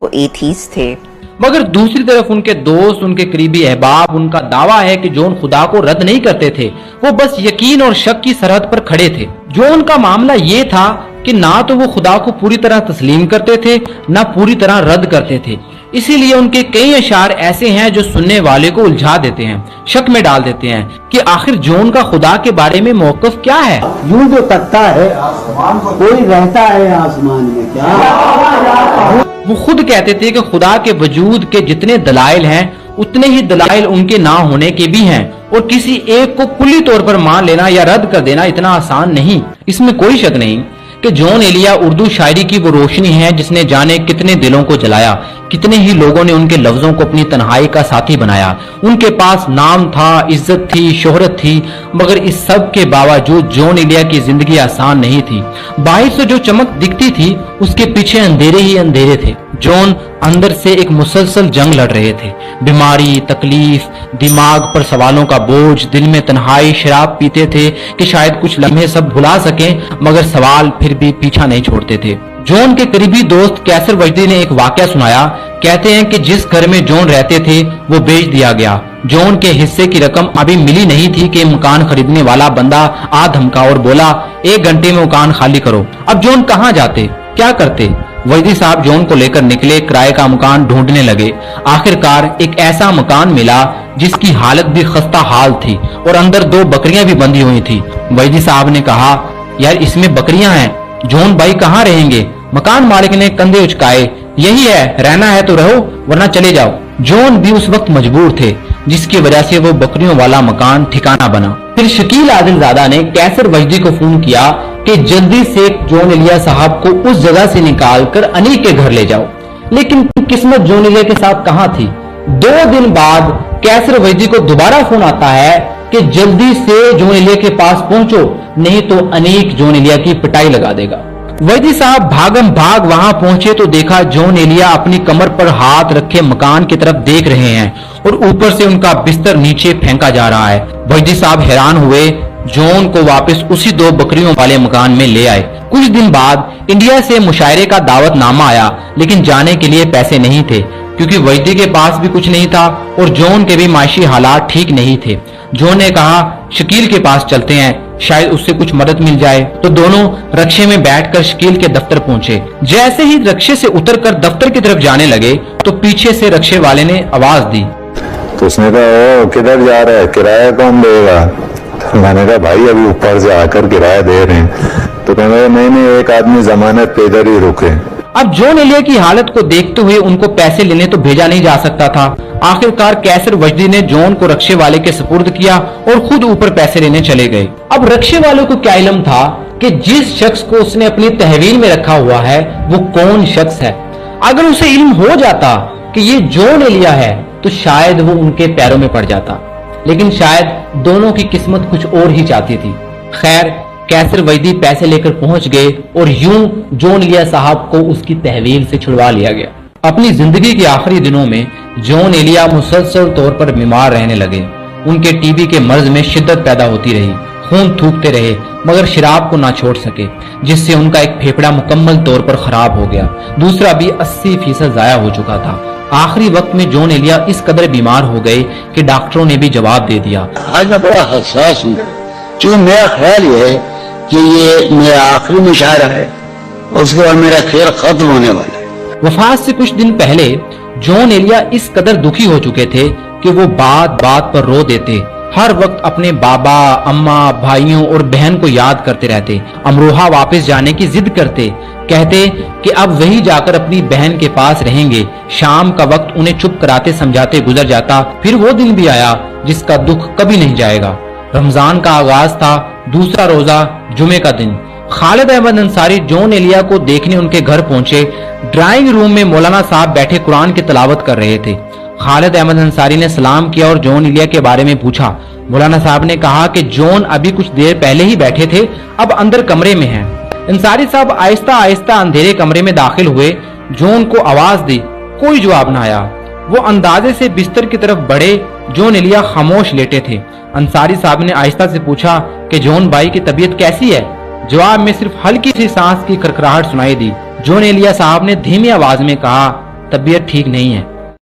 वो एथीस्ट थे। मगर दूसरी तरफ उनके दोस्त, उनके करीबी अहबाब, उनका दावा है कि जॉन खुदा को रद्द नहीं करते थे, वो बस यकीन और शक की सरहद पर खड़े थे। जॉन का मामला ये था कि ना तो वो खुदा को पूरी तरह तस्लीम करते थे, ना पूरी तरह रद्द करते थे। इसीलिए उनके कई अशार ऐसे हैं जो सुनने वाले को उलझा देते हैं, शक में डाल देते हैं कि आखिर जॉन का खुदा के बारे में मौक़िफ़ क्या है। यूं जो तकता है कोई रहता है आसमान में क्या। वो खुद कहते थे कि खुदा के वजूद के जितने दलाइल हैं उतने ही दलाइल उनके ना होने के भी हैं, और किसी एक को कुल्ली तौर पर मान लेना या रद्द कर देना इतना आसान नहीं। इसमें कोई शक नहीं कि जॉन एलिया उर्दू शायरी की वो रोशनी है जिसने जाने कितने दिलों को जलाया, कितने ही लोगों ने उनके लफ्जों को अपनी तन्हाई का साथी बनाया। उनके पास नाम था, इज्जत थी, शोहरत थी, मगर इस सब के बावजूद जॉन एलिया की जिंदगी आसान नहीं थी। बाहर से जो चमक दिखती थी उसके पीछे अंधेरे ही अंधेरे थे। जॉन अंदर से एक मुसलसल जंग लड़ रहे थे। बीमारी, तकलीफ, दिमाग पर सवालों का बोझ, दिल में तन्हाई। शराब पीते थे कि शायद कुछ लम्हे सब भुला सकें, मगर सवाल फिर भी पीछा नहीं छोड़ते थे। जॉन के करीबी दोस्त कैसर वजदी ने एक वाकया सुनाया। कहते हैं कि जिस घर में जॉन रहते थे वो बेच दिया गया। जॉन के हिस्से की रकम अभी मिली नहीं थी कि मकान खरीदने वाला बंदा आ धमका और बोला, 1 घंटे में मकान खाली करो। अब जॉन कहाँ जाते, क्या करते? वजदी साहब जॉन को लेकर निकले, किराए का मकान ढूंढने लगे। आखिरकार एक ऐसा मकान मिला जिसकी हालत भी खस्ता हाल थी और अंदर 2 बकरियां भी बंधी हुई थी। वजदी साहब ने कहा, यार इसमें बकरियां हैं, जॉन भाई कहाँ रहेंगे? मकान मालिक ने कंधे उचकाए, यही है, रहना है तो रहो वरना चले जाओ। जॉन भी उस वक्त मजबूर थे, जिसकी वजह से वो बकरियों वाला मकान ठिकाना बना। फिर शकील आदिलजादा ने कैसर वजदी को फोन किया कि जल्दी से जॉन एलिया साहब को उस जगह से निकालकर अनीक के घर ले जाओ। लेकिन किस्मत जॉन एलिया के साथ कहाँ थी। 2 दिन बाद कैसर वजदी को दोबारा फोन आता है कि जल्दी से जॉन एलिया के पास पहुंचो, नहीं तो अनीक जॉन एलिया की पिटाई लगा देगा। वजदी साहब भागम भाग वहां पहुंचे तो देखा जॉन एलिया अपनी कमर पर हाथ रखे मकान की तरफ देख रहे हैं और ऊपर से उनका बिस्तर नीचे फेंका जा रहा है। वजदी साहब हैरान हुए, जॉन को वापस उसी 2 बकरियों वाले मकान में ले आए। कुछ दिन बाद इंडिया से मुशायरे का दावतनामा आया, लेकिन जाने के लिए पैसे नहीं थे क्योंकि वजदी के पास भी कुछ नहीं था और जॉन के भी माशी हालात ठीक नहीं थे। जॉन ने कहा, शकील के पास चलते हैं, शायद उससे कुछ मदद मिल जाए। तो दोनों रक्शे में बैठकर शकील के दफ्तर पहुंचे। जैसे ही रक्शे से उतरकर दफ्तर की तरफ जाने लगे तो पीछे से रक्शे वाले ने आवाज दी। तो उसने कहा, किधर जा रहा है, किराया कौन देगा? तो मैंने कहा, भाई अभी ऊपर से आकर किराया दे रहे हैं। तो कहने लगा, नहीं, एक आदमी जमानत पे इधर ही रुके। अब जॉन एलिया की हालत को देखते हुए उनको पैसे लेने तो भेजा नहीं जा सकता था। आखिरकार कैसर वजदी ने जॉन को रक्शे वाले के सुपुर्द किया और खुद ऊपर पैसे लेने चले गए। अब रक्शे वाले को क्या इल्म था कि जिस शख्स को उसने अपनी तहवील में रखा हुआ है वो कौन शख्स है। अगर उसे इल्म हो जाता कि ये जॉन एलिया है तो शायद वो उनके पैरों में पड़ जाता, लेकिन शायद दोनों की किस्मत कुछ और ही चाहती थी। खैर, कैसर वजदी पैसे लेकर पहुंच गए और यूं जॉन एलिया साहब को उसकी तहवील से छुड़वा लिया गया। अपनी जिंदगी के आखिरी दिनों में जॉन एलिया मुसलसल तौर पर बीमार रहने लगे। उनके टीबी के मर्ज में शिद्दत पैदा होती रही, खून थूकते रहे, मगर शराब को ना छोड़ सके, जिससे उनका एक फेफड़ा मुकम्मल तौर पर खराब हो गया, दूसरा भी 80% जाया हो चुका था। आखिरी वक्त में जॉन एलिया इस कदर बीमार हो गए कि डॉक्टरों ने भी जवाब दे दिया। आज मैं बड़ा हसास हूँ, क्योंकि मेरा ख्याल ये है कि ये मेरा आखिरी मुशायरा है और उसके बाद मेरा खेल खत्म होने वाला है। वफात से कुछ दिन पहले जॉन एलिया इस कदर दुखी हो चुके थे कि वो बात बात पर रो देते। हर वक्त अपने बाबा, अम्मा, भाइयों और बहन को याद करते रहते। अमरोहा वापस जाने की जिद करते, कहते कि अब वही जाकर अपनी बहन के पास रहेंगे। शाम का वक्त उन्हें चुप कराते समझाते गुजर जाता। फिर वो दिन भी आया जिसका दुख कभी नहीं जाएगा। रमजान का आगाज था, दूसरा रोजा जुमे का दिन। खालिद अहमद अंसारी जॉन एलिया को देखने उनके घर पहुंचे। ड्राइंग रूम में मौलाना साहब बैठे कुरान की तिलावत कर रहे थे। खालिद अहमद अंसारी ने सलाम किया और जॉन एलिया के बारे में पूछा। मौलाना साहब ने कहा कि जॉन अभी कुछ देर पहले ही बैठे थे, अब अंदर कमरे में हैं। अंसारी साहब आहिस्ता आहिस्ता अंधेरे कमरे में दाखिल हुए। जॉन को आवाज दी, कोई जवाब न आया। वो अंदाजे से बिस्तर की तरफ बढ़े। जॉन एलिया खामोश लेटे थे। अंसारी साहब ने आहिस्ता से पूछा कि जॉन भाई की तबीयत कैसी है। जवाब में सिर्फ हल्की सी सांस की खरखराहट सुनाई दी। जॉन एलिया साहब ने धीमी आवाज में कहा, طبیعت ٹھیک نہیں ہے۔